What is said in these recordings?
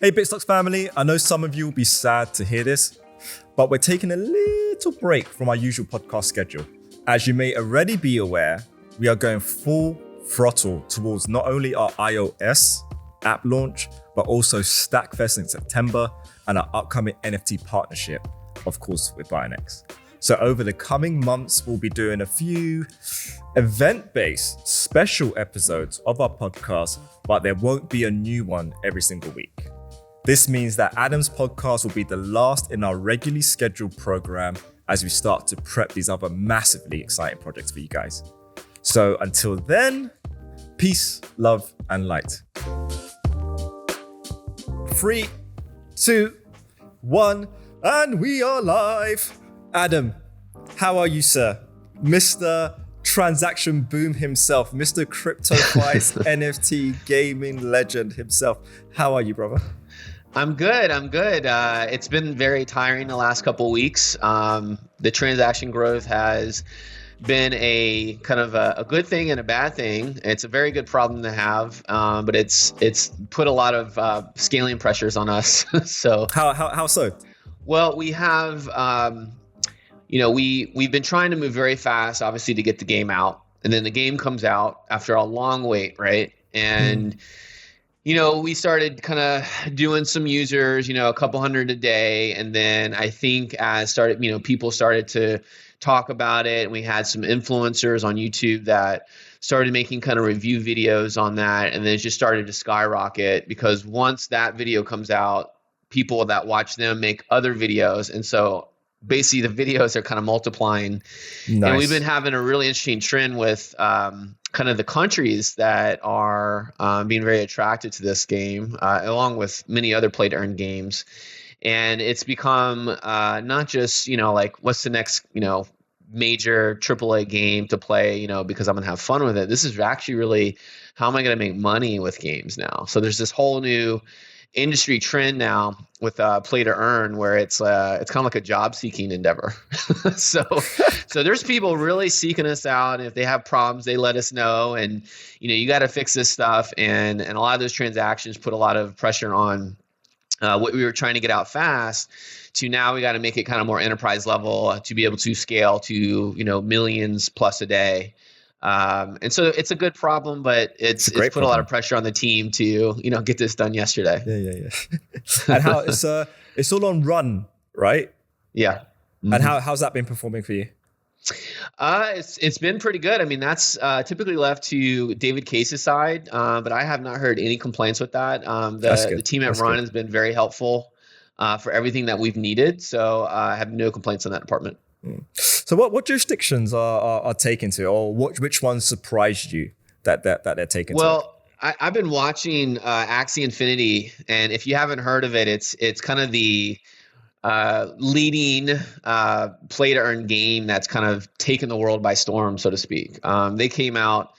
Hey Bitstocks family, I know some of you will be sad to hear this, but we're taking a little break from our usual podcast schedule. As you may already be aware, we are going full throttle towards not only our iOS app launch, but also Stackfest in September and our upcoming NFT partnership, of course, with Binance. So over the coming months, we'll be doing a few event-based special episodes of our podcast, but there won't be a new one every single week. This means that Adam's podcast will be the last in our regularly scheduled program as we start to prep these other massively exciting projects for you guys. So until then, peace, love, and light. 3, 2, 1, and we are live. Adam, how are you, sir? Mr. Transaction Boom himself, Mr. Cryptofights NFT gaming legend himself. How are you, brother? I'm good. It's been very tiring the last couple of weeks. The transaction growth has been a kind of a good thing and a bad thing. It's a very good problem to have, but it's put a lot of scaling pressures on us. So how so? Well, we have we've been trying to move very fast, obviously, to get the game out, and then the game comes out after a long wait, right? And we started kind of doing some users, a couple hundred a day. And then I think as people started to talk about it, and we had some influencers on YouTube that started making kind of review videos on that. And then it just started to skyrocket because once that video comes out, people that watch them make other videos. And so basically the videos are kind of multiplying. Nice. And we've been having a really interesting trend with kind of the countries that are being very attracted to this game, along with many other play to earn games. And it's become not just, what's the next, major AAA game to play, because I'm going to have fun with it. This is actually really, how am I going to make money with games now? So there's this whole new industry trend now with play to earn, where it's kind of like a job seeking endeavor. so there's people really seeking us out, and if they have problems, they let us know, and you got to fix this stuff, and a lot of those transactions put a lot of pressure on what we were trying to get out fast to now we got to make it kind of more enterprise level to be able to scale to millions plus a day. And so it's a good problem, but it's put a lot of pressure on the team to, get this done yesterday. Yeah. And how it's all on Run, right? Yeah. Mm-hmm. And how's that been performing for you? It's been pretty good. I mean, that's typically left to David Case's side, but I have not heard any complaints with that. The team at Run has been very helpful for everything that we've needed. So I have no complaints in that department. So what jurisdictions are taken to, or which ones surprised you that they're taken to? Well, I've been watching Axie Infinity, and if you haven't heard of it, it's kind of the leading play to earn game that's kind of taken the world by storm, so to speak. They came out.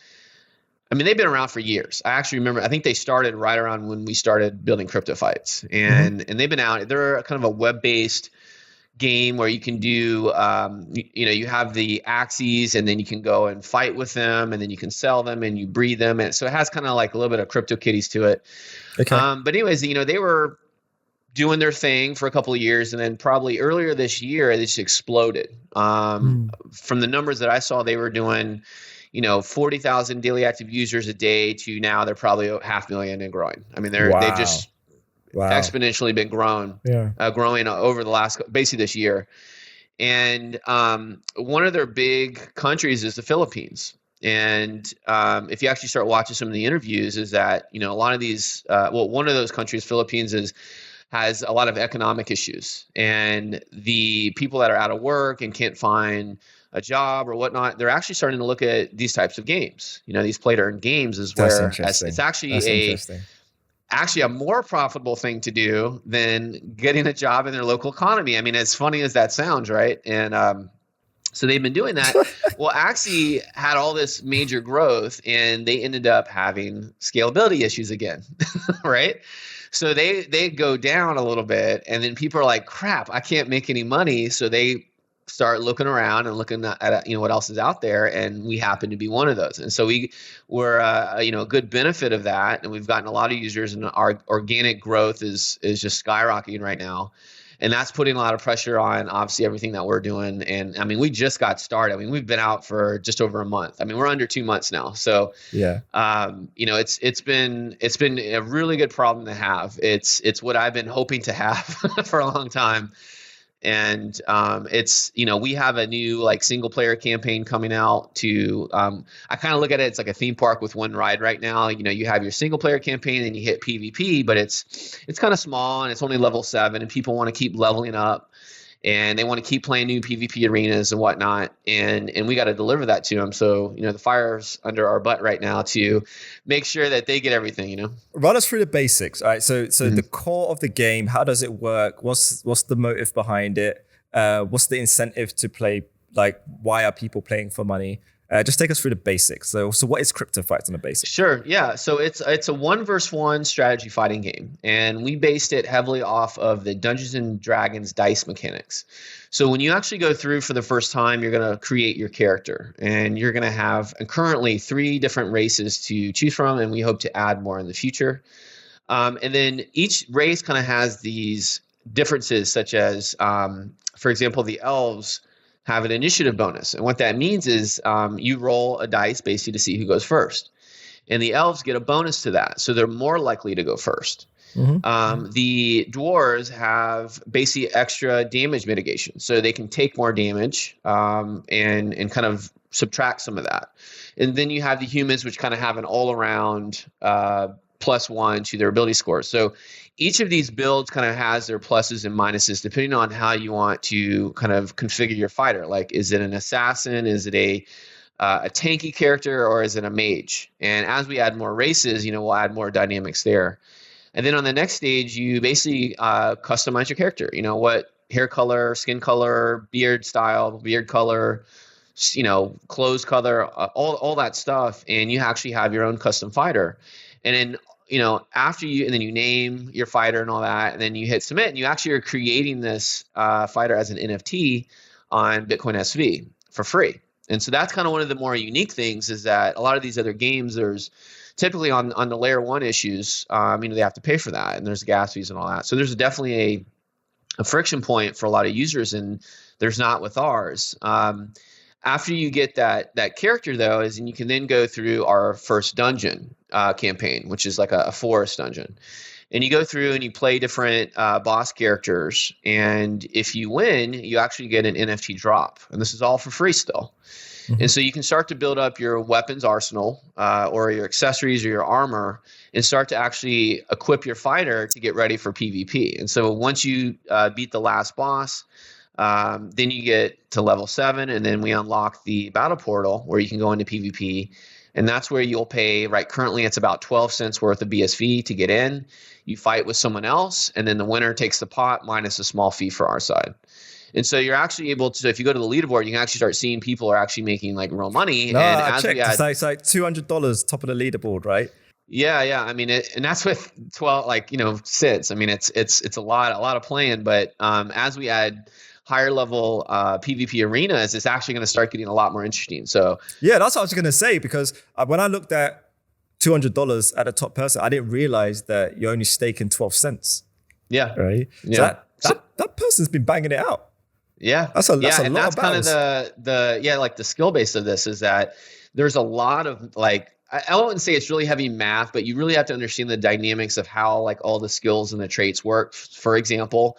I mean, they've been around for years. I actually remember, I think they started right around when we started building Cryptofights, and they've been out. They're kind of a web-based game where you can do, you have the Axies, and then you can go and fight with them, and then you can sell them and you breed them. And so it has kind of like a little bit of CryptoKitties to it. Okay. But anyways, they were doing their thing for a couple of years, and then probably earlier this year, they just exploded. From the numbers that I saw, they were doing, 40,000 daily active users a day to now they're probably 500,000 and growing. I mean, they've just exponentially been growing over the last, basically this year. And one of their big countries is the Philippines. And if you actually start watching some of the interviews, is that, a lot of these, one of those countries, Philippines, has a lot of economic issues. And the people that are out of work and can't find a job or whatnot, they're actually starting to look at these types of games. These play to earn games is where it's actually a more profitable thing to do than getting a job in their local economy. I mean, as funny as that sounds, right? And so they've been doing that. Well, Axie had all this major growth, and they ended up having scalability issues again, right? So they go down a little bit, and then people are like, crap, I can't make any money. So they start looking around and looking at what else is out there, and we happen to be one of those. And so we were a good benefit of that, and we've gotten a lot of users, and our organic growth is just skyrocketing right now. And that's putting a lot of pressure on obviously everything that we're doing. And I mean, we just got started. I mean, we've been out for just over a month. I mean, we're under 2 months now. So yeah, it's been a really good problem to have. It's what I've been hoping to have for a long time. And we have a new like single player campaign coming out to I kind of look at it, it's like a theme park with one ride right now. You have your single player campaign and you hit PvP, but it's kind of small and it's only level 7, and people want to keep leveling up and they want to keep playing new PvP arenas and whatnot. And we got to deliver that to them. So, the fire's under our butt right now to make sure that they get everything, Run us through the basics. All right. So the core of the game, how does it work? What's the motive behind it? What's the incentive to play? Like, why are people playing for money? Just take us through the basics. So what is Cryptofights on the basics? Sure. Yeah. So it's a 1v1 strategy fighting game, and we based it heavily off of the Dungeons and Dragons dice mechanics. So when you actually go through for the first time, you're going to create your character, and you're going to have currently 3 different races to choose from, and we hope to add more in the future. And then each race kind of has these differences, such as, for example, the elves have an initiative bonus. And what that means is you roll a dice basically to see who goes first. And the elves get a bonus to that, so they're more likely to go first. Mm-hmm. The dwarves have basically extra damage mitigation, so they can take more damage and kind of subtract some of that. And then you have the humans, which kind of have an all-around +1 to their ability score. So each of these builds kind of has their pluses and minuses depending on how you want to kind of configure your fighter. Like, is it an assassin? Is it a tanky character, or is it a mage? And as we add more races, we'll add more dynamics there. And then on the next stage, you basically customize your character. What hair color, skin color, beard style, beard color, clothes color, all that stuff. And you actually have your own custom fighter. And then after and then you name your fighter and all that, and then you hit submit, and you actually are creating this fighter as an NFT on Bitcoin SV for free. And so that's kind of one of the more unique things, is that a lot of these other games, there's typically on the layer 1 issues, they have to pay for that, and there's gas fees and all that. So there's definitely a friction point for a lot of users, and there's not with ours. After you get that character, though, and you can then go through our first dungeon campaign, which is like a forest dungeon. And you go through and you play different boss characters. And if you win, you actually get an NFT drop. And this is all for free still. Mm-hmm. And so you can start to build up your weapons arsenal or your accessories or your armor, and start to actually equip your fighter to get ready for PvP. And so once you beat the last boss, then you get to level 7, and then we unlock the battle portal where you can go into PvP. And that's where you'll pay, right, currently it's about 12 cents worth of BSV to get in. You fight with someone else, and then the winner takes the pot minus a small fee for our side. And so you're actually able to, if you go to the leaderboard, you can actually start seeing people are actually making like real money. No, I checked. It's like $200 top of the leaderboard, right? Yeah. I mean, and that's with 12 cents. I mean, it's a lot of playing. But as we add higher level PvP arenas, it's actually going to start getting a lot more interesting. So yeah, that's what I was going to say, because when I looked at $200 at the top person, I didn't realize that you're only staking 12 cents. Yeah. Right. Yeah. So that person's been banging it out. Yeah. That's a lot and that's kind of the skill base of this, is that there's a lot of I wouldn't say it's really heavy math, but you really have to understand the dynamics of how all the skills and the traits work. For example,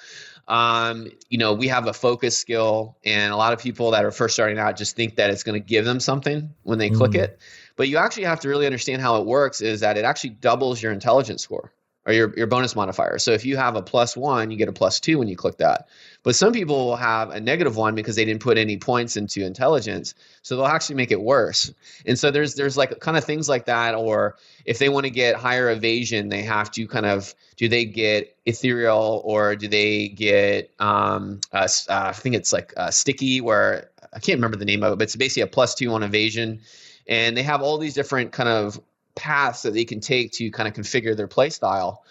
we have a focus skill, and a lot of people that are first starting out just think that it's going to give them something when they click it. But you actually have to really understand how it works, is that it actually doubles your intelligence score, or your bonus modifier. So if you have a +1, you get a +2 when you click that. But some people will have a -1 because they didn't put any points into intelligence. So they'll actually make it worse. And so there's kind of things like that. Or if they want to get higher evasion, they have to do they get ethereal, or do they get, I think it's sticky, where I can't remember the name of it, but it's basically a +2 on evasion. And they have all these different kind of paths that they can take to kind of configure their play style.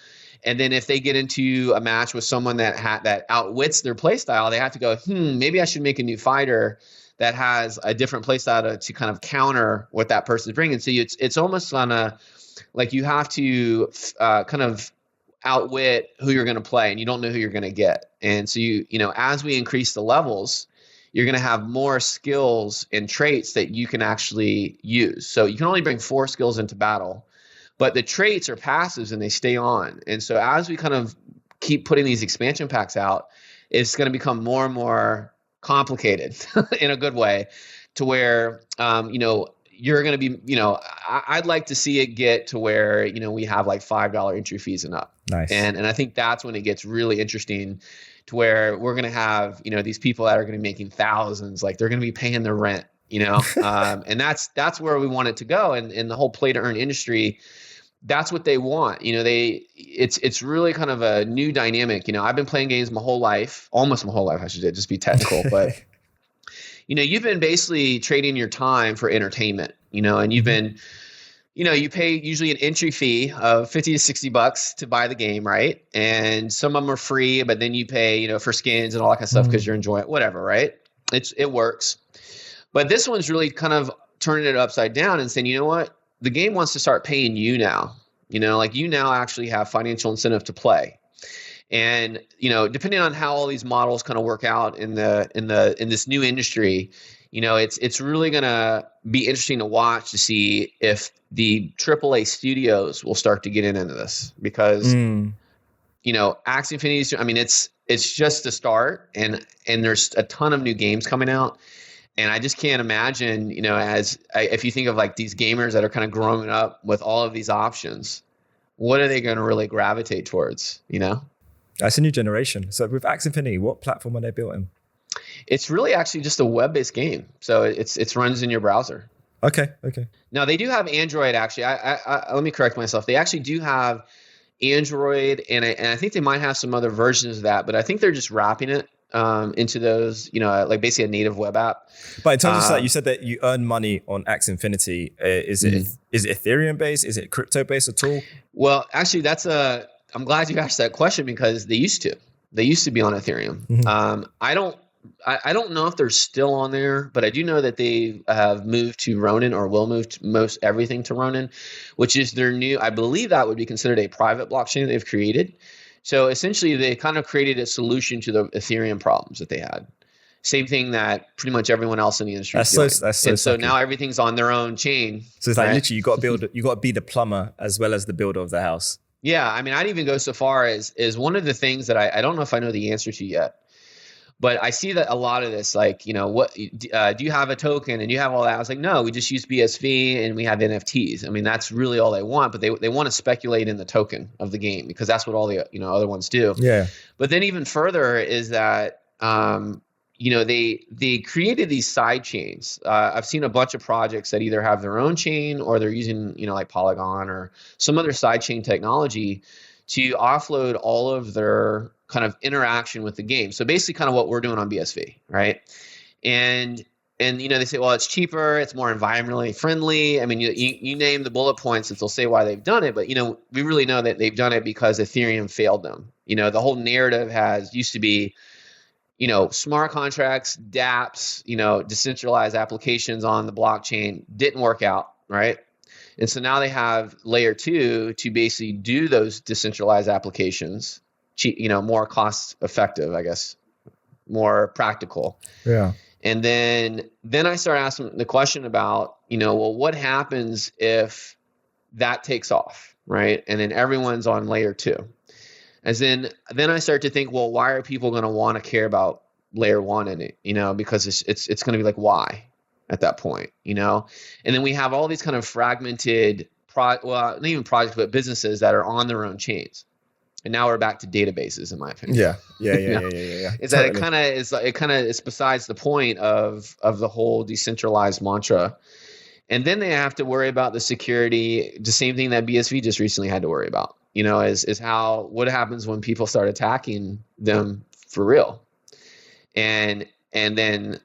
And then if they get into a match with someone that outwits their play style, they have to go, maybe I should make a new fighter that has a different play style to kind of counter what that person's bringing. So it's almost on a, like you have to kind of outwit who you're going to play, and you don't know who you're going to get. And so as we increase the levels, you're going to have more skills and traits that you can actually use. So you can only bring 4 skills into battle, but the traits are passives and they stay on. And so as we kind of keep putting these expansion packs out, it's going to become more and more complicated in a good way, to where, you're going to be, I'd like to see it get to where, we have like $5 entry fees and up. Nice. And I think that's when it gets really interesting, to where we're going to have, these people that are going to be making thousands, like they're going to be paying their rent, and that's where we want it to go. And the whole play to earn industry, that's what they want. It's really kind of a new dynamic. I've been playing games my whole life, almost my whole life, I should just be technical, but you've been basically trading your time for entertainment, and you've been, you pay usually an entry fee of $50 to $60 to buy the game, right? And some of them are free, but then you pay, for skins and all that kind of stuff because you're enjoying it, whatever, right? It works. But this one's really kind of turning it upside down and saying, you know what? The game wants to start paying you now. Like you now actually have financial incentive to play. And, depending on how all these models kind of work out in this new industry, it's really going to be interesting to watch to see if the AAA studios will start to get into this, because, Axie Infinity's, I mean, it's just the start, and there's a ton of new games coming out. And I just can't imagine, if you think of like these gamers that are kind of growing up with all of these options, what are they going to really gravitate towards, That's a new generation. So with Axie Infinity, what platform are they built in? It's really actually just a web-based game. So it runs in your browser. Okay. Now they do have Android actually. I let me correct myself. They actually do have Android, and I think they might have some other versions of that, but I think they're just wrapping it into those, like basically a native web app. But in terms of that, you said that you earn money on Axie Infinity. Is it Ethereum based? Is it crypto based at all? Well, actually, I'm glad you asked that question, because they used to be on Ethereum. I don't know if they're still on there, but I do know that they have moved to Ronin, or will move most everything to Ronin, which is their new, I believe that would be considered a private blockchain that they've created. So essentially they kind of created a solution to the Ethereum problems that they had. Same thing that pretty much everyone else in the industry is doing. So now everything's on their own chain. So it's like, right? Literally you got to be the plumber as well as the builder of the house. Yeah. I mean, I'd even go so far as one of the things that I don't know if I know the answer to yet, but I see that a lot of this, like, what do you have a token and you have all that? I was like, no, we just use BSV and we have NFTs. I mean, that's really all they want, but they want to speculate in the token of the game, because that's what all the other ones do. Yeah. But then even further is that they created these side chains. I've seen a bunch of projects that either have their own chain, or they're using like Polygon or some other side chain technology to offload all of their kind of interaction with the game. So basically kind of what we're doing on BSV, right? And they say, well, it's cheaper, it's more environmentally friendly. I mean, you name the bullet points that they'll say why they've done it, but we really know that they've done it because Ethereum failed them. The whole narrative used to be, smart contracts, dApps, decentralized applications on the blockchain didn't work out, right? And so now they have layer 2 to basically do those decentralized applications, more cost effective, I guess, more practical. Yeah. And then I start asking the question about, well, what happens if that takes off, right? And then everyone's on layer 2. As then I start to think, well, why are people going to want to care about layer 1 in it? Because it's going to be like, why at that point, And then we have all these kind of fragmented, not even projects, but businesses that are on their own chains. And now we're back to databases, in my opinion. Yeah. Is that it kind of is besides the point of the whole decentralized mantra. And then they have to worry about the security, the same thing that BSV just recently had to worry about, is what happens when people start attacking them for real. And then,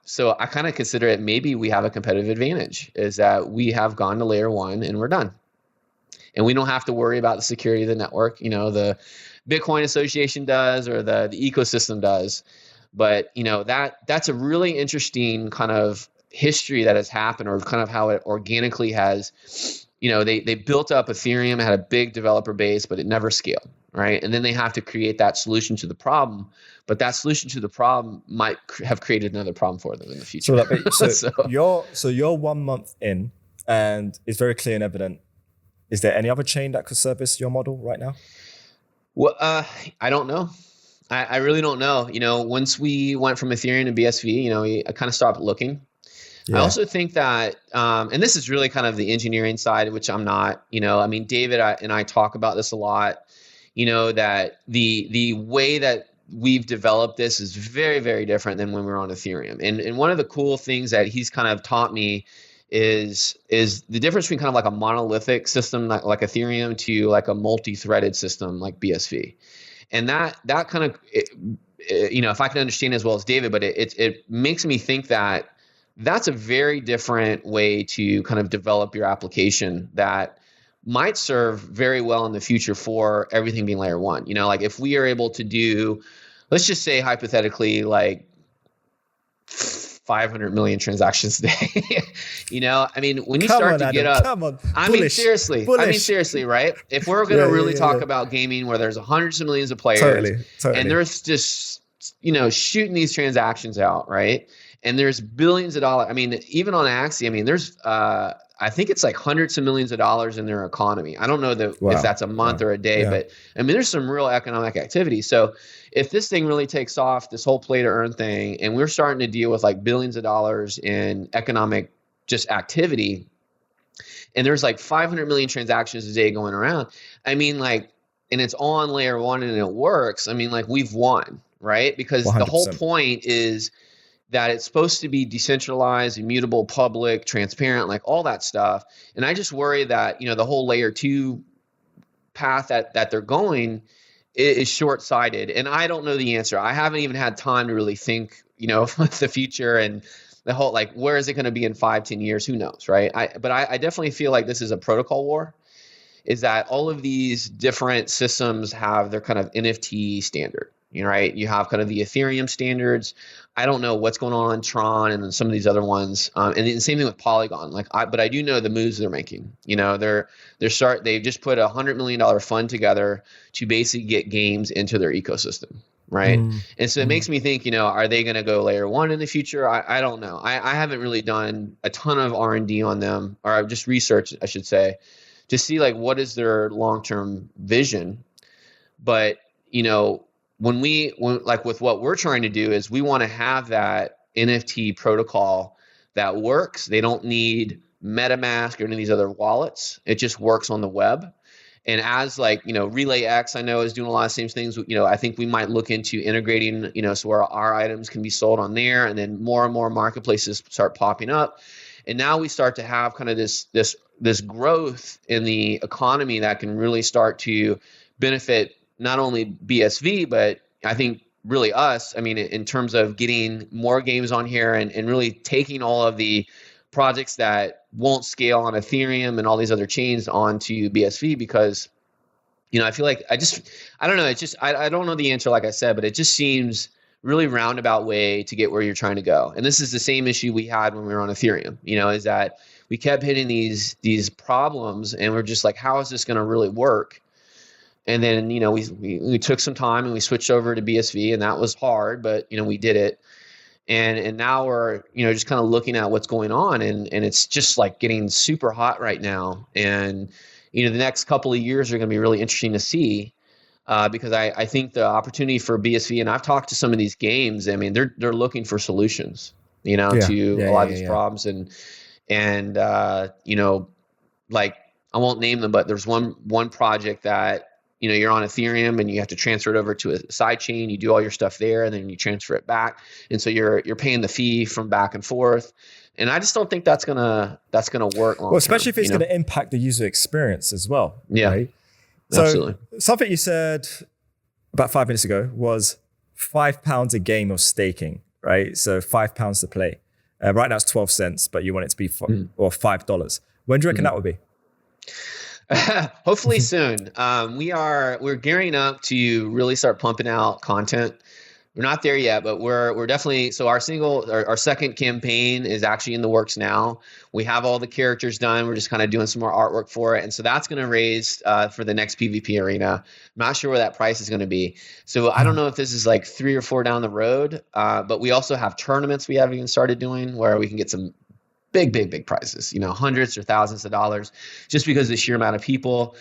so I kind of consider it, maybe we have a competitive advantage, is that we have gone to layer 1 and we're done. and we don't have to worry about the security of the network. The Bitcoin Association does, or the ecosystem does. But that's a really interesting kind of history that has happened, or kind of how it organically has. They built up Ethereum, had a big developer base, but it never scaled, right? And then they have to create that solution to the problem, but that solution to the problem might have created another problem for them in the future. So you're 1 month in, and it's very clear and evident. Is there any other chain that could service your model right now? Well, I don't know. I really don't know. Once we went from Ethereum to BSV, I kind of stopped looking. Yeah. I also think that, and this is really kind of the engineering side, which I'm not, David and I talk about this a lot, that the way that we've developed this is very, very different than when we were on Ethereum. And one of the cool things that he's kind of taught me is the difference between kind of like a monolithic system like Ethereum to like a multi-threaded system like BSV. And that kind of, if I can understand as well as David, but it makes me think that that's a very different way to kind of develop your application that might serve very well in the future for everything being layer one. Like if we are able to do, let's just say hypothetically, like 500 million transactions a day. When you start to get up, seriously, right? If we're going to really talk about gaming where there's hundreds of millions of players, totally. And there's just, shooting these transactions out, right? And there's billions of dollars. Even on Axie, there's, I think it's like hundreds of millions of dollars in their economy. I don't know if that's a month or a day, but there's some real economic activity. So if this thing really takes off, this whole play to earn thing, and we're starting to deal with like billions of dollars in economic just activity, and there's like 500 million transactions a day going around, and it's all on layer one and it works, we've won, right? Because 100%. The whole point is that it's supposed to be decentralized, immutable, public, transparent, like all that stuff. And I just worry that, the whole layer two path that they're going is short-sighted. And I don't know the answer. I haven't even had time to really think, what's the future and the whole, like, where is it going to be in 5-10 years? Who knows, right? But I definitely feel like this is a protocol war, is that all of these different systems have their kind of NFT standard. Right? You have kind of the Ethereum standards. I don't know what's going on Tron and some of these other ones. And the same thing with Polygon. But I do know the moves they're making. They've just put $100 million fund together to basically get games into their ecosystem. Right. And so it makes me think, are they going to go layer one in the future? I don't know. I haven't really done a ton of R&D on them, or just research, I should say, to see like what is their long-term vision. But, when with what we're trying to do is we want to have that NFT protocol that works. They don't need MetaMask or any of these other wallets. It just works on the web. And as RelayX, I know, is doing a lot of same things. I think we might look into integrating, so where our items can be sold on there, and then more and more marketplaces start popping up. And now we start to have kind of this growth in the economy that can really start to benefit not only BSV, but I think really us, in terms of getting more games on here and really taking all of the projects that won't scale on Ethereum and all these other chains onto BSV, because, I feel like I don't know. It's just, I don't know the answer, like I said, but it just seems really roundabout way to get where you're trying to go. And this is the same issue we had when we were on Ethereum, is that we kept hitting these problems and we're just like, how is this going to really work? And then, we took some time and we switched over to BSV, and that was hard, but, we did it. And now we're, just kind of looking at what's going on, and it's just like getting super hot right now. And, the next couple of years are going to be really interesting to see, because I think the opportunity for BSV, and I've talked to some of these games, they're looking for solutions, to a lot of these problems. And like, I won't name them, but there's one project that, you're on Ethereum and you have to transfer it over to a side chain. You do all your stuff there, and then you transfer it back. And so you're paying the fee from back and forth. And I just don't think that's gonna work long. Well, especially if it's going to impact the user experience as well. Yeah, right? So absolutely. Something you said about 5 minutes ago was £5 a game of staking, right? So £5 to play. Right now it's 12 cents, but you want it to be or $5. When do you reckon that would be? Hopefully soon. We're gearing up to really start pumping out content. We're not there yet, but we're definitely. So our second campaign is actually in the works now. We have all the characters done. We're just kind of doing some more artwork for it, and so that's going to raise for the next PvP arena. I'm not sure where that price is going to be. So I don't know if this is like 3 or 4 down the road. But we also have tournaments we haven't even started doing where we can get some big prizes. Hundreds or thousands of dollars, just because of the sheer amount of people.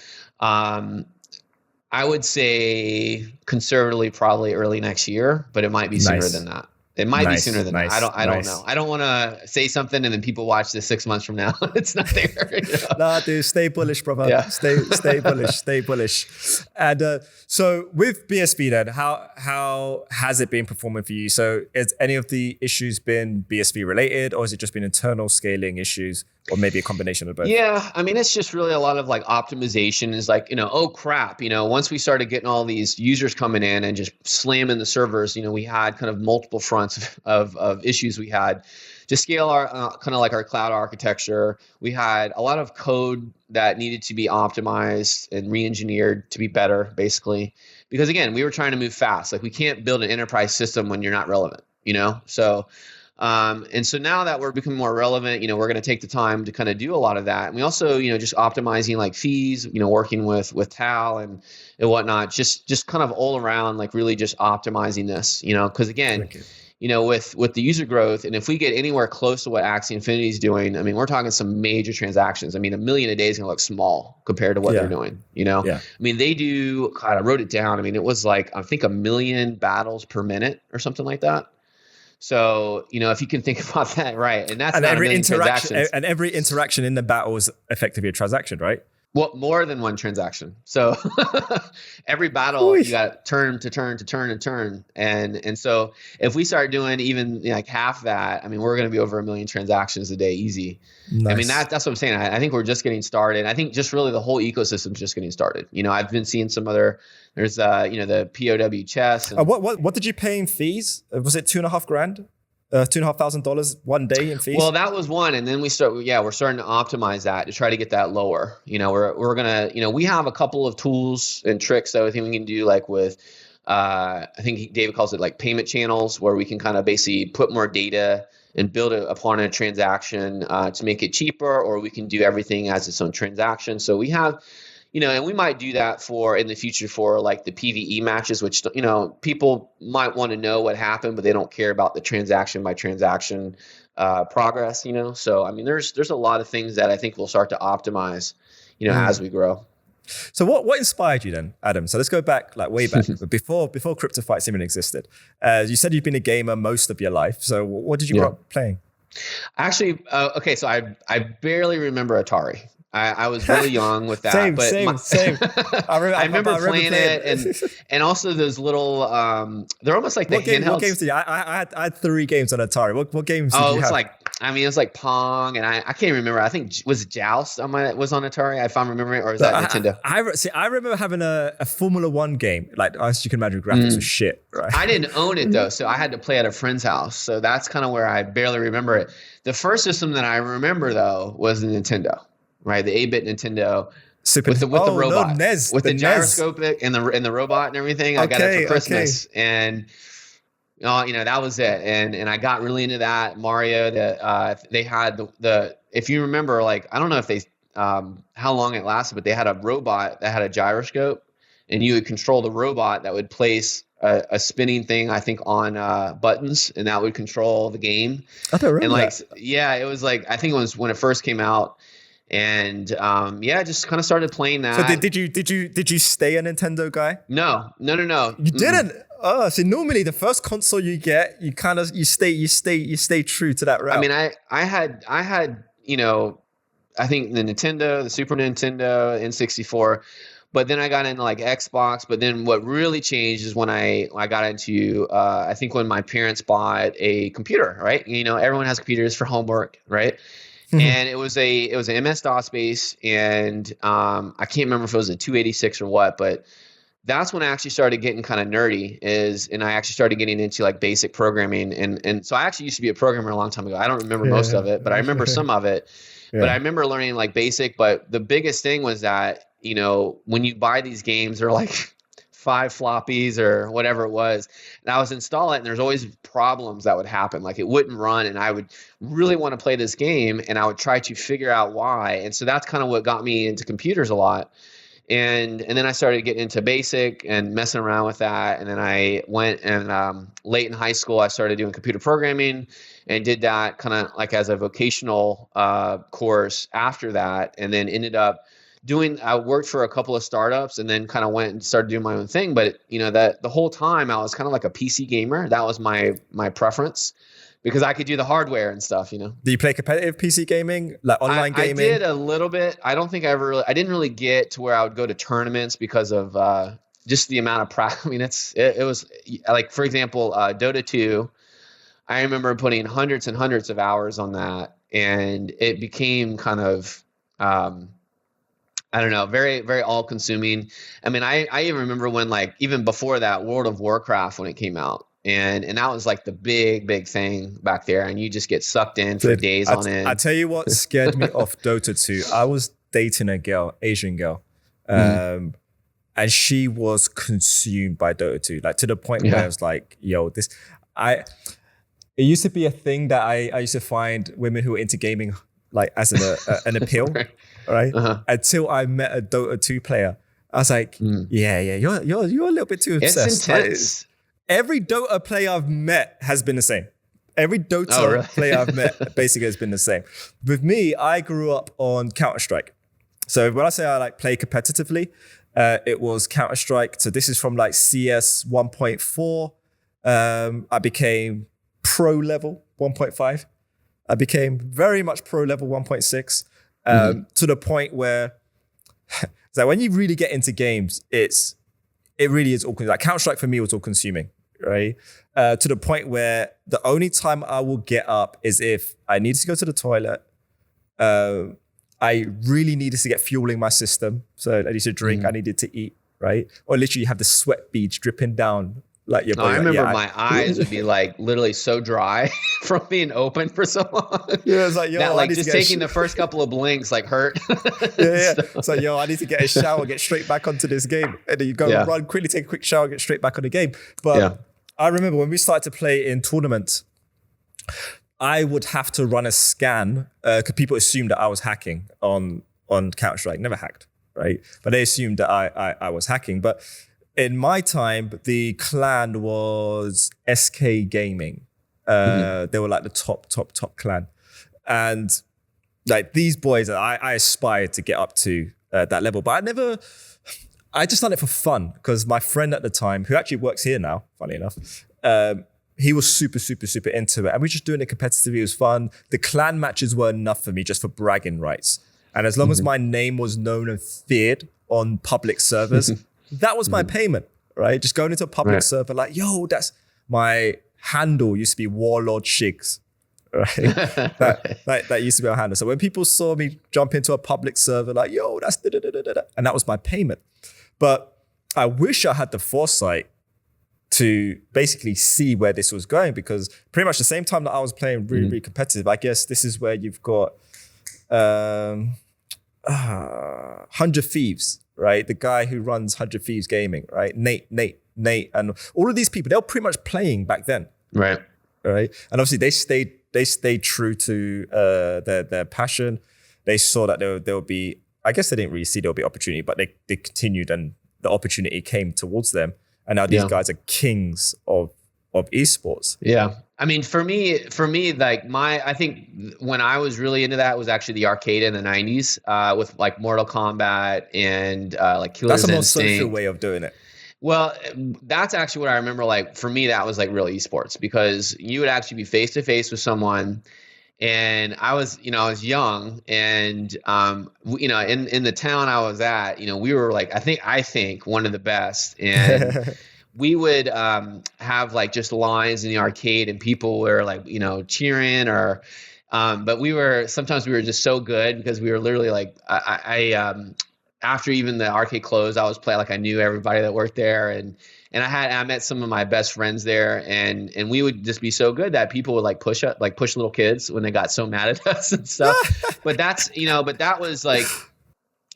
I would say conservatively probably early next year, but it might be sooner than that. It might be sooner than that. I don't know. I don't want to say something and then people watch this 6 months from now. It's not there. Nah, dude, stay bullish, brother. Yeah. Stay bullish. And so with BSB then, how has it been performing for you? So has any of the issues been BSB related, or has it just been internal scaling issues, or maybe a combination of both? Yeah, I mean, it's just really a lot of like optimization is like, oh crap, once we started getting all these users coming in and just slamming the servers, we had kind of multiple fronts of issues we had to scale our kind of like our cloud architecture. We had a lot of code that needed to be optimized and re-engineered to be better, basically, because again, we were trying to move fast. Like we can't build an enterprise system when you're not relevant, so and so now that we're becoming more relevant, we're going to take the time to kind of do a lot of that. And we also, just optimizing like fees, working with Tal and whatnot, just kind of all around, like really just optimizing this, because again, with the user growth, and if we get anywhere close to what Axie Infinity is doing, I mean, we're talking some major transactions. I mean, 1 million a day is going to look small compared to what they're doing, Yeah. I mean, they do, God, I wrote it down. I mean, it was like, I think 1 million battles per minute or something like that. So, if you can think about that, right. And that's not every interaction. And every interaction in the battle is effectively a transaction, right? Well, more than one transaction. So every battle, you got turn to turn to turn and turn. And so if we start doing even like half that, I mean, we're going to be over 1 million transactions a day, easy. Nice. I mean, that's what I'm saying. I think we're just getting started. I think just really the whole ecosystem is just getting started. I've been seeing some other, there's, the POW chess. And what did you pay in fees? Was it $2,500? $2,500 one day in fees? Well, that was one. And then we're starting to optimize that to try to get that lower. We're going to, we have a couple of tools and tricks that I think we can do, like with, I think David calls it like payment channels, where we can kind of basically put more data and build it upon a transaction to make it cheaper, or we can do everything as its own transaction. So we have, and we might do that in the future for like the PvE matches, which, people might want to know what happened, but they don't care about the transaction by transaction progress, So, I mean, there's a lot of things that I think we'll start to optimize, as we grow. So what inspired you then, Adam? So let's go back, like way back, before Cryptofights even existed. You said you've been a gamer most of your life. So what did you grow up playing? Actually, okay, so I barely remember Atari. I was really young with that. Same. I remember playing it, and also those little, they're almost like handhelds. What games did you? I had 3 games on Atari. What games did you have? It was like Pong, and I can't even remember. I think, was it Joust was on Atari, if I'm remembering, or is that Nintendo? I remember having a Formula 1 game. Like, as you can imagine, graphics was shit, right? I didn't own it, though, so I had to play at a friend's house. So that's kind of where I barely remember it. The first system that I remember, though, was the Nintendo. Right, the 8-bit Nintendo with the robot, NES, with the gyroscopic and the robot and everything. I got it for Christmas, and that was it. And I got really into that. Mario, they had the if you remember, like, I don't know if they how long it lasted, but they had a robot that had a gyroscope, and you would control the robot that would place a spinning thing, I think, on buttons, and that would control the game. I don't remember it was like, I think it was when it first came out. And just kind of started playing that. So did you stay a Nintendo guy? No. You didn't. Oh, so normally the first console you get, you stay true to that route. I mean, I had I think the Nintendo, the Super Nintendo, N64, but then I got into like Xbox. But then what really changed is when I got into I think when my parents bought a computer, right? Everyone has computers for homework, right? And it was an MS-DOS base, and I can't remember if it was a 286 or what, but that's when I actually started getting kind of nerdy. And I actually started getting into like basic programming, and so I actually used to be a programmer a long time ago. I don't remember most of it, but I remember some of it. But I remember learning like basic, but the biggest thing was that, you know, when you buy these games, they're like 5 floppies or whatever it was. And I was installing it and there's always problems that would happen. Like it wouldn't run and I would really want to play this game and I would try to figure out why. And so that's kind of what got me into computers a lot. And then I started getting into basic and messing around with that. And then I went and late in high school, I started doing computer programming and did that kind of like as a vocational course after that. And then ended up I worked for a couple of startups and then kind of went and started doing my own thing. But, you know, that the whole time I was kind of like a PC gamer. That was my preference because I could do the hardware and stuff, you know. Do you play competitive PC gaming, like online gaming? I did a little bit. I don't think I didn't really get to where I would go to tournaments because of just the amount of practice. I mean, it was like, for example, Dota 2. I remember putting hundreds and hundreds of hours on that and it became kind of, I don't know, very, very all consuming. I mean, I even remember when like, even before that, World of Warcraft, when it came out. And that was like the big thing back there. And you just get sucked in for days on end. I tell you what scared me off Dota 2. I was dating a girl, Asian girl. And she was consumed by Dota 2. Like to the point where I was like, yo, it used to be a thing that I used to find women who were into gaming like as an appeal, right? Until I met a Dota 2 player. I was like, yeah, you're a little bit too obsessed. It's intense. Like, every Dota player I've met has been the same. Every Dota player I've met basically has been the same. With me, I grew up on Counter-Strike. So when I say I like play competitively, it was Counter-Strike. So this is from like CS 1.4. I became pro level 1.5. I became very much pro level 1.6 to the point where so when you really get into games, it really is all like Counter-Strike for me was all consuming, right? To the point where the only time I will get up is if I need to go to the toilet. I really needed to get fueling my system. So I needed to drink, I needed to eat, right? Or literally you have the sweat beads dripping down. Like your body. I remember my eyes would be like literally so dry from being open for so long. Yeah, it's like, yo, that, like just taking the first couple of blinks like hurt. yeah. It's like, yo, I need to get a shower, get straight back onto this game. And then you go run quickly, take a quick shower, get straight back on the game. But I remember when we started to play in tournaments, I would have to run a scan because people assumed that I was hacking on Counter-Strike. Never hacked, right? But they assumed that I was hacking. But in my time, the clan was SK Gaming. They were like the top clan. And like these boys, I aspired to get up to that level. But I just done it for fun because my friend at the time, who actually works here now, funny enough, he was super into it. And we were just doing it competitively. It was fun. The clan matches were enough for me just for bragging rights. And as long as my name was known and feared on public servers, that was my payment, right? Just going into a public server like, yo, that's my handle used to be Warlord Shigs, right? that used to be our handle. So when people saw me jump into a public server like, yo, that's da-da-da-da-da, and that was my payment. But I wish I had the foresight to basically see where this was going because pretty much the same time that I was playing really competitive, I guess this is where you've got 100 Thieves, right? The guy who runs 100 Thieves Gaming, right? Nate, and all of these people, they were pretty much playing back then. Right. And obviously they stayed true to their passion. They saw that there would be, I guess they didn't really see there would be opportunity, but they continued and the opportunity came towards them. And now these guys are kings of esports. Yeah. I mean, for me, like I think when I was really into that was actually the arcade in the 90s with like Mortal Kombat and like Killer's Instinct. That's a more social way of doing it. Well, that's actually what I remember. Like for me, that was like real esports because you would actually be face to face with someone. And I was young and, in the town I was at, we were like, I think one of the best. And we would have like just lines in the arcade and people were like, cheering but sometimes we were just so good because we were literally like, I after even the arcade closed, I was playing like I knew everybody that worked there, and I met some of my best friends there, and we would just be so good that people would like push little kids when they got so mad at us and stuff. But that was like,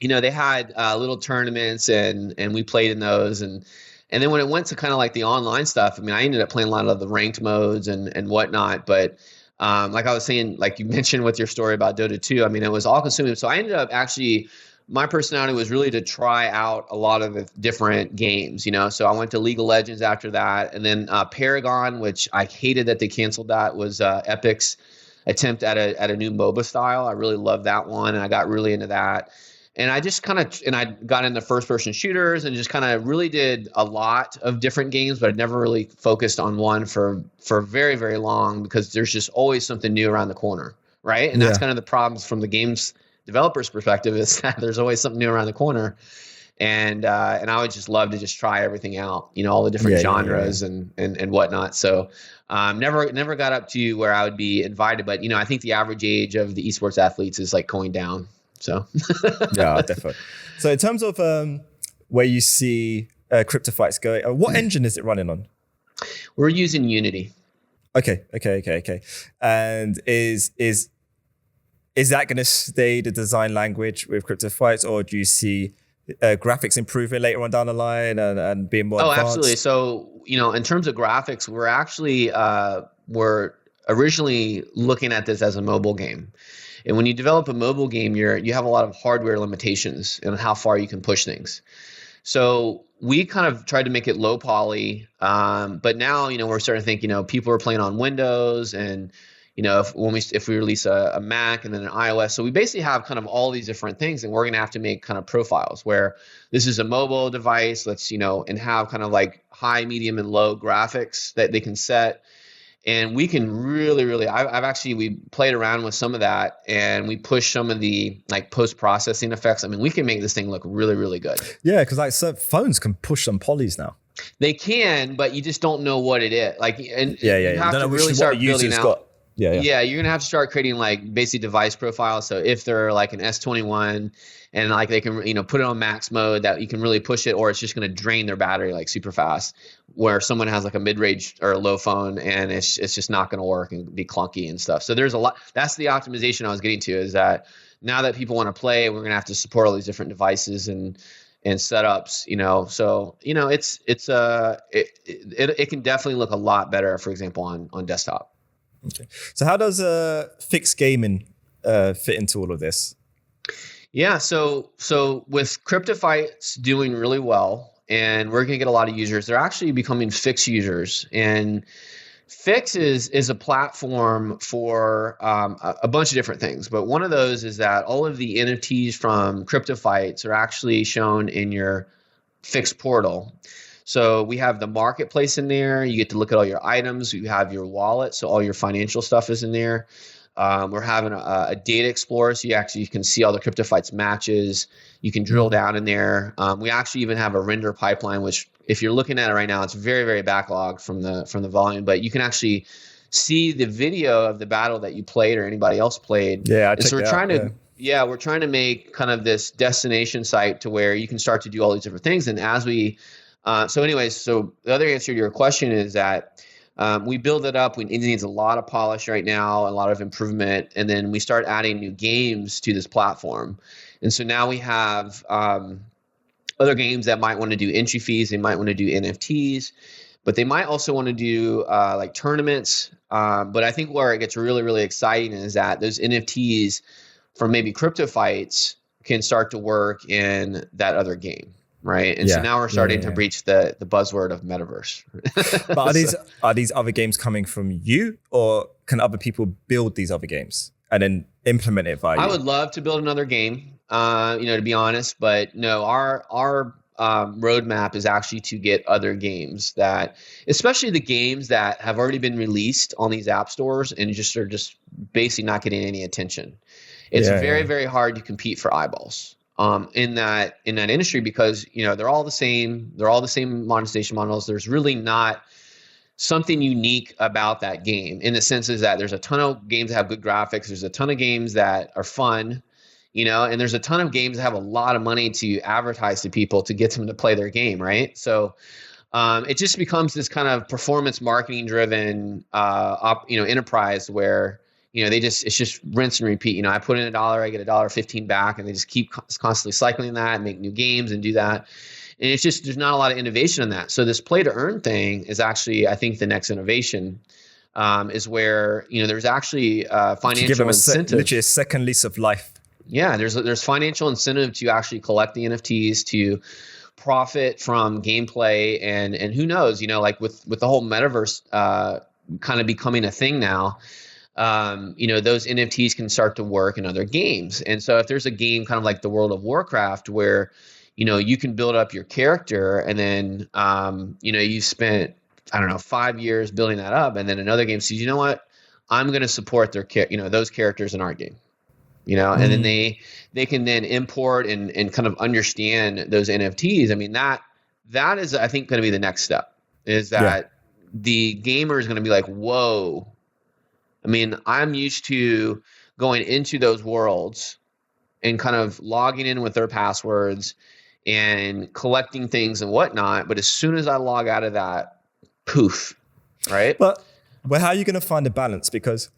they had little tournaments, and we played in those, and then when it went to kind of like the online stuff, I mean, I ended up playing a lot of the ranked modes and whatnot, but like I was saying, like you mentioned with your story about Dota 2, I mean, it was all consuming. So I ended up actually, my personality was really to try out a lot of the different games, So I went to League of Legends after that. And then Paragon, which I hated that they canceled that, was Epic's attempt at a new MOBA style. I really loved that one, and I got really into that. And I just I got into first person shooters and just kind of really did a lot of different games, but I never really focused on one for very, very long, because there's just always something new around the corner. Right. And that's kind of the problems from the games developer's perspective, is that there's always something new around the corner. And I would just love to just try everything out, all the different genres and whatnot. So never got up to where I would be invited, but I think the average age of the esports athletes is like going down. So yeah, definitely. So in terms of where you see Cryptofights going, what engine is it running on? We're using Unity. Okay. And is that going to stay the design language with Cryptofights, or do you see graphics improving later on down the line and being more advanced? Absolutely. So, in terms of graphics, we're actually we're originally looking at this as a mobile game. And when you develop a mobile game, you have a lot of hardware limitations and how far you can push things. So we kind of tried to make it low poly, but now we're starting to think people are playing on Windows, and if we release a Mac and then an iOS, so we basically have kind of all these different things, and we're going to have to make kind of profiles where this is a mobile device, let's and have kind of like high, medium, and low graphics that they can set. And we can really, we played around with some of that, and we pushed some of the like post-processing effects. I mean, we can make this thing look really, really good. Yeah, because like phones can push some polys now. They can, but you just don't know what it is. Like, and you have to really start building out. Yeah, you're gonna have to start creating like basic device profiles. So if they're like an S21 and like they can put it on max mode, that you can really push it, or it's just gonna drain their battery like super fast. Where someone has like a mid-range or a low phone, and it's just not gonna work and be clunky and stuff. So there's a lot. That's the optimization I was getting to, is that now that people want to play, we're gonna have to support all these different devices and setups. So it can definitely look a lot better, for example, on desktop. Okay. So how does FYX Gaming fit into all of this? Yeah, so with Cryptofights doing really well, and we're going to get a lot of users, they're actually becoming FYX users. And FYX is a platform for a bunch of different things. But one of those is that all of the NFTs from Cryptofights are actually shown in your FYX portal. So we have the marketplace in there. You get to look at all your items. You have your wallet, so all your financial stuff is in there. We're having a data explorer, so you can see all the Cryptofights matches. You can drill down in there. We actually even have a render pipeline, which if you're looking at it right now, it's very, very backlogged from the volume. But you can actually see the video of the battle that you played or anybody else played. Yeah, we're trying to make kind of this destination site to where you can start to do all these different things. And as we so the other answer to your question is that we build it up. It needs a lot of polish right now, a lot of improvement, and then we start adding new games to this platform. And so now we have other games that might want to do entry fees. They might want to do NFTs, but they might also want to do like tournaments. But I think where it gets really, really exciting is that those NFTs from maybe Cryptofights can start to work in that other game. Right. And so now we're starting to breach the buzzword of metaverse. But are these other games coming from you, or can other people build these other games and then implement it via you? I would love to build another game, to be honest, but no, our roadmap is actually to get other games that, especially the games that have already been released on these app stores and are just basically not getting any attention. It's very, very hard to compete for eyeballs. In that industry, because they're all the same monetization models. There's really not something unique about that game, in the sense is that there's a ton of games that have good graphics. There's a ton of games that are fun, and there's a ton of games that have a lot of money to advertise to people to get them to play their game, right? So it just becomes this kind of performance marketing driven, enterprise where, it's just rinse and repeat. I put in $1, I get $1.15 back, and they just keep constantly cycling that and make new games and do that. And it's just, there's not a lot of innovation in that. So this play to earn thing is actually, I think, the next innovation, is where, there's actually financial give them incentive. Literally a second lease of life. Yeah, there's financial incentive to actually collect the NFTs, to profit from gameplay, and who knows, with the whole metaverse kind of becoming a thing now, those NFTs can start to work in other games. And so if there's a game kind of like the World of Warcraft where, you can build up your character, and then, you spent, 5 years building that up, and then another game says, you know what, I'm going to support those characters in our game, and then they can then import and kind of understand those NFTs. I mean, that is, I think, going to be the next step, is that the gamer is going to be like, whoa. I mean, I'm used to going into those worlds and kind of logging in with their passwords and collecting things and whatnot. But as soon as I log out of that, poof, right? But how are you going to find a balance? Because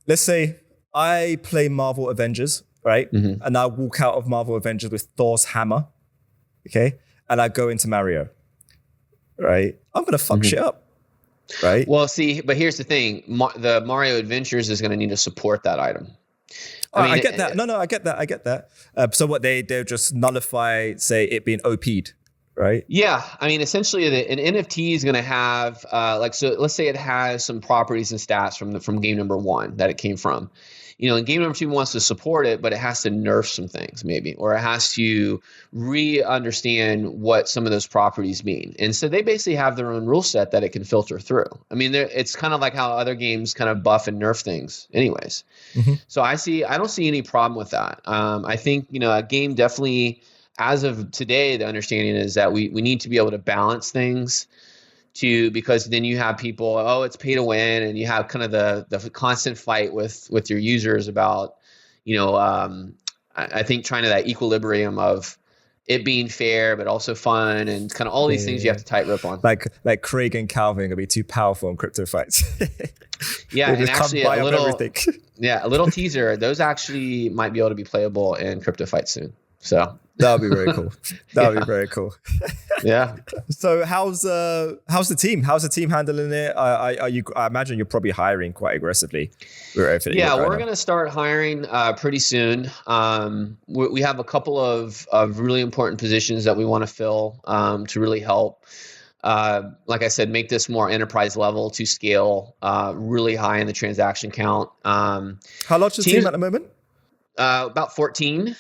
let's say I play Marvel Avengers, right? Mm-hmm. And I walk out of Marvel Avengers with Thor's hammer, okay? And I go into Mario, right? I'm going to fuck shit up. Right. Well, see, but here's the thing: the Mario Adventures is going to need to support that item. I get that. No, I get that. So what they'll just nullify, say, it being OP'd, right? Yeah, I mean, essentially, an NFT is going to have so let's say it has some properties and stats from game number 1 that it came from. And game number 2 wants to support it, but it has to nerf some things maybe, or it has to re-understand what some of those properties mean. And so they basically have their own rule set that it can filter through. I mean, it's kind of like how other games kind of buff and nerf things anyways. Mm-hmm. So I don't see any problem with that. I think, a game definitely, as of today, the understanding is that we need to be able to balance things, because then you have people, it's pay to win, and you have kind of the constant fight with your users about, I think trying to that equilibrium of it being fair but also fun, and kind of all these things you have to tightrope on. Like Craig and Calvin are gonna be too powerful in Cryptofights. Yeah, and actually a little teaser. Those actually might be able to be playable in Cryptofights soon. So that would be very cool. That would be very cool. Yeah. So how's the team? How's the team handling it? I imagine you're probably hiring quite aggressively. We're going to start hiring pretty soon. We have a couple of really important positions that we want to fill to really help. Like I said, make this more enterprise level to scale really high in the transaction count. How large is the team at the moment? About 14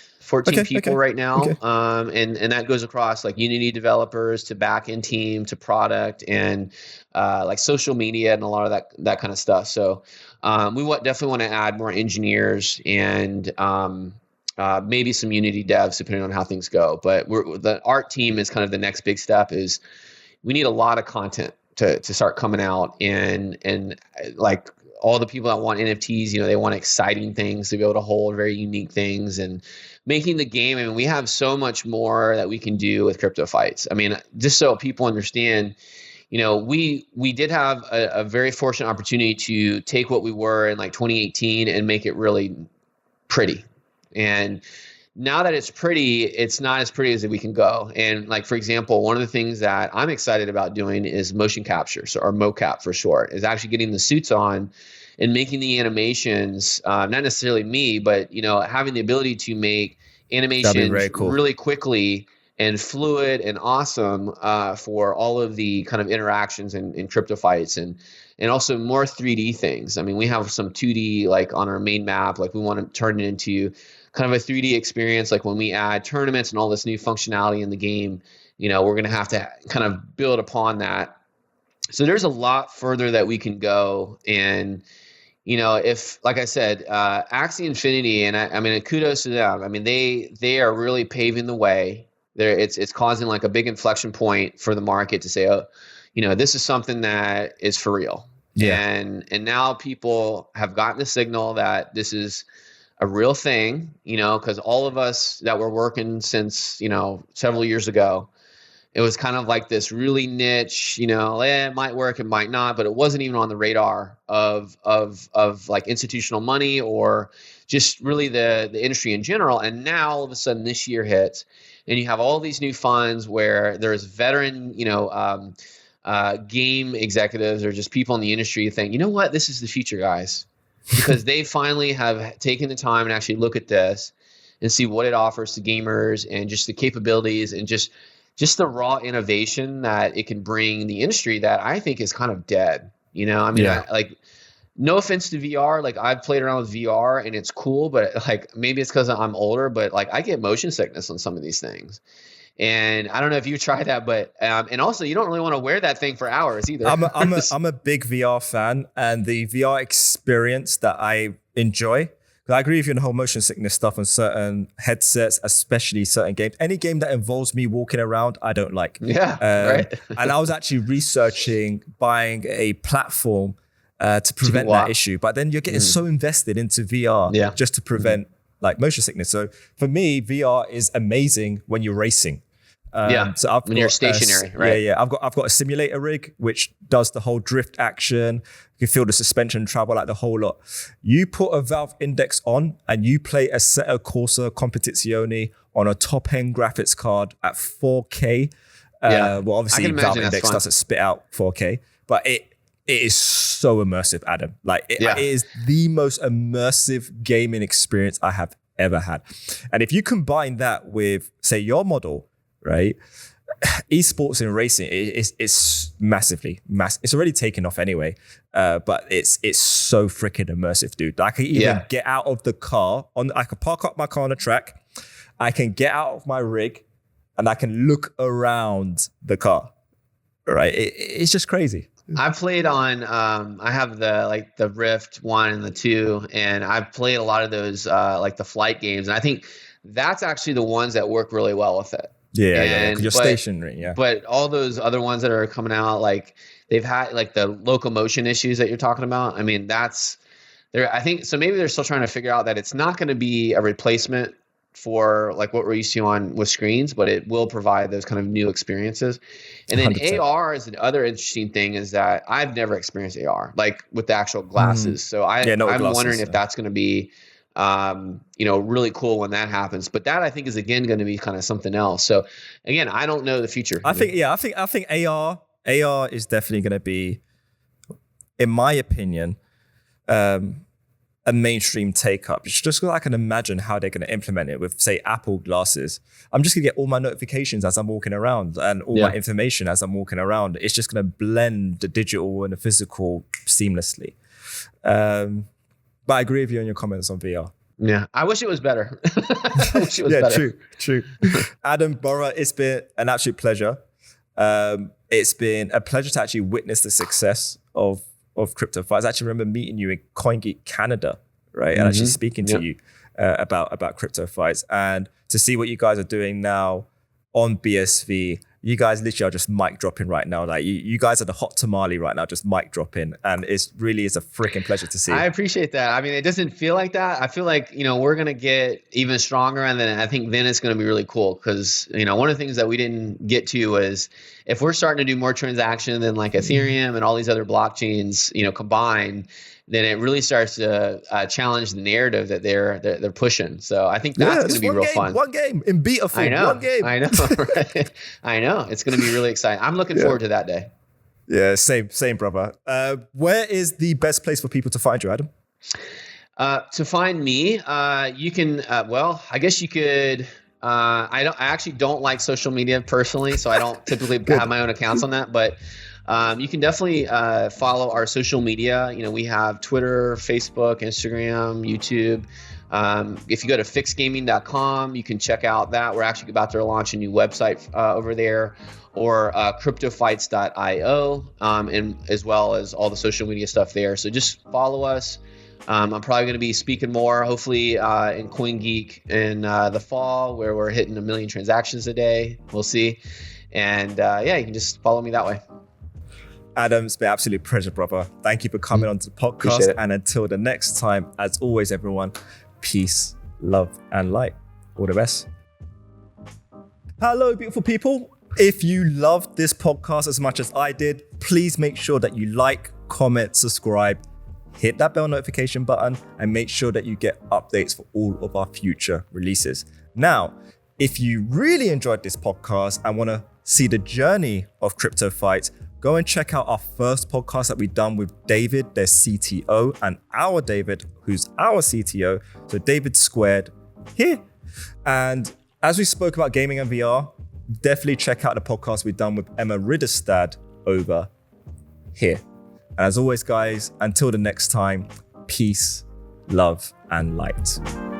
people right now. Okay. And that goes across like Unity developers to back-end team to product and like social media and a lot of that kind of stuff. So we definitely want to add more engineers and maybe some Unity devs depending on how things go. But the art team is kind of the next big step. Is we need a lot of content to start coming out, and like all the people that want NFTs, they want exciting things to be able to hold, very unique things, and making the game. I mean, we have so much more that we can do with Cryptofights. I mean, just so people understand, we did have a very fortunate opportunity to take what we were in like 2018 and make it really pretty. And now that it's pretty, it's not as pretty as we can go. And like, for example, one of the things that I'm excited about doing is motion capture, or mocap for short, is actually getting the suits on and making the animations, not necessarily me, but, having the ability to make animations really quickly and fluid and awesome for all of the kind of interactions in Cryptofights, and also more 3D things. I mean, we have some 2D like on our main map, like we want to turn it into kind of a 3D experience. Like when we add tournaments and all this new functionality in the game, we're going to have to kind of build upon that. So there's a lot further that we can go. And, if, like I said, Axie Infinity, and I mean, kudos to them. I mean, they are really paving the way. It's causing like a big inflection point for the market to say, this is something that is for real. Yeah. And now people have gotten the signal that this is a real thing, because all of us that were working since, several years ago, it was kind of like this really niche, it might work, it might not, but it wasn't even on the radar of like institutional money or just really the industry in general. And now all of a sudden this year hits, and you have all these new funds where there's veteran, game executives or just people in the industry think, you know what, this is the future, guys, because they finally have taken the time and actually look at this and see what it offers to gamers and just the capabilities and just the raw innovation that it can bring the industry that I think is kind of dead. No offense to VR, like I've played around with VR and it's cool, but like maybe it's because I'm older, but like I get motion sickness on some of these things. And I don't know if you tried that, but and also you don't really want to wear that thing for hours either. I'm a big VR fan, and the VR experience that I enjoy. I agree with you on the whole motion sickness stuff on certain headsets, especially certain games. Any game that involves me walking around, I don't like. Yeah, right. And I was actually researching buying a platform to prevent that issue. But then you're getting so invested into VR just to prevent like motion sickness. So for me, VR is amazing when you're racing. So when you're stationary, right? Yeah. I've got a simulator rig which does the whole drift action. You can feel the suspension travel, like the whole lot. You put a Valve Index on and you play Assetto Corsa Competizione on a top-end graphics card at 4K. Well, obviously Valve Index doesn't spit out 4K, but it is so immersive, Adam. Like it is the most immersive gaming experience I have ever had. And if you combine that with, say, your model, right? Esports and racing is massively massive. It's already taken off anyway, but it's so freaking immersive, dude. I can even get out of the car I can park up my car on the track. I can get out of my rig and I can look around the car. Right? It's just crazy. I played on, I have the Rift 1 and the 2, and I've played a lot of those, like the flight games. And I think that's actually the ones that work really well with it. Yeah, you're stationary, But all those other ones that are coming out, like they've had like the locomotion issues that you're talking about. I mean, I think, so maybe they're still trying to figure out that it's not going to be a replacement for like what we're used to with screens, but it will provide those kind of new experiences. And then 100%. AR is the other interesting thing is that I've never experienced AR, like with the actual glasses. So I'm wondering if that's going to be, really cool when that happens. But that I think is again going to be kind of something else. So again, I don't know the future. I think AR is definitely going to be, in my opinion, a mainstream take up. It's just so I can imagine how they're going to implement it with, say, Apple glasses. I'm just going to get all my notifications as I'm walking around and all my information as I'm walking around. It's just going to blend the digital and the physical seamlessly. But I agree with you on your comments on VR. Yeah, I wish it was better. I wish it was better. True. Adam Borah, it's been an absolute pleasure. It's been a pleasure to actually witness the success of Cryptofights. I actually remember meeting you in CoinGeek Canada, right? And actually speaking to you about Cryptofights, and to see what you guys are doing now on BSV. You guys literally are just mic dropping right now. Like you guys are the hot tamale right now, just mic dropping. And it really is a freaking pleasure to see. I appreciate that. I mean, it doesn't feel like that. I feel like, we're going to get even stronger. And then I think then it's going to be really cool because, one of the things that we didn't get to was if we're starting to do more transactions than like Ethereum and all these other blockchains, combined, then it really starts to challenge the narrative that they're pushing. So I think that's going to be real fun. One game in beta form. One game. I know. Right? I know. It's going to be really exciting. I'm looking forward to that day. Yeah, same, brother. Where is the best place for people to find you, Adam? To find me, you can. I guess you could. I actually don't like social media personally, so I don't typically have my own accounts on that, but. You can definitely follow our social media. We have Twitter, Facebook, Instagram, YouTube. If you go to fixgaming.com, you can check out that. We're actually about to launch a new website over there, or cryptofights.io, and as well as all the social media stuff there. So just follow us. I'm probably going to be speaking more, hopefully, in CoinGeek in the fall, where we're hitting 1 million transactions a day. We'll see. And you can just follow me that way. Adam, it's been an absolute pleasure, brother. Thank you for coming on to the podcast. And until the next time, as always, everyone, peace, love, and light. All the best. Hello, beautiful people. If you loved this podcast as much as I did, please make sure that you like, comment, subscribe, hit that bell notification button, and make sure that you get updates for all of our future releases. Now, if you really enjoyed this podcast and want to see the journey of Cryptofights, go and check out our first podcast that we've done with David, their CTO, and our David, who's our CTO. So David Squared here. And as we spoke about gaming and VR, definitely check out the podcast we've done with Emma Ridderstad over here. And as always, guys, until the next time, peace, love, and light.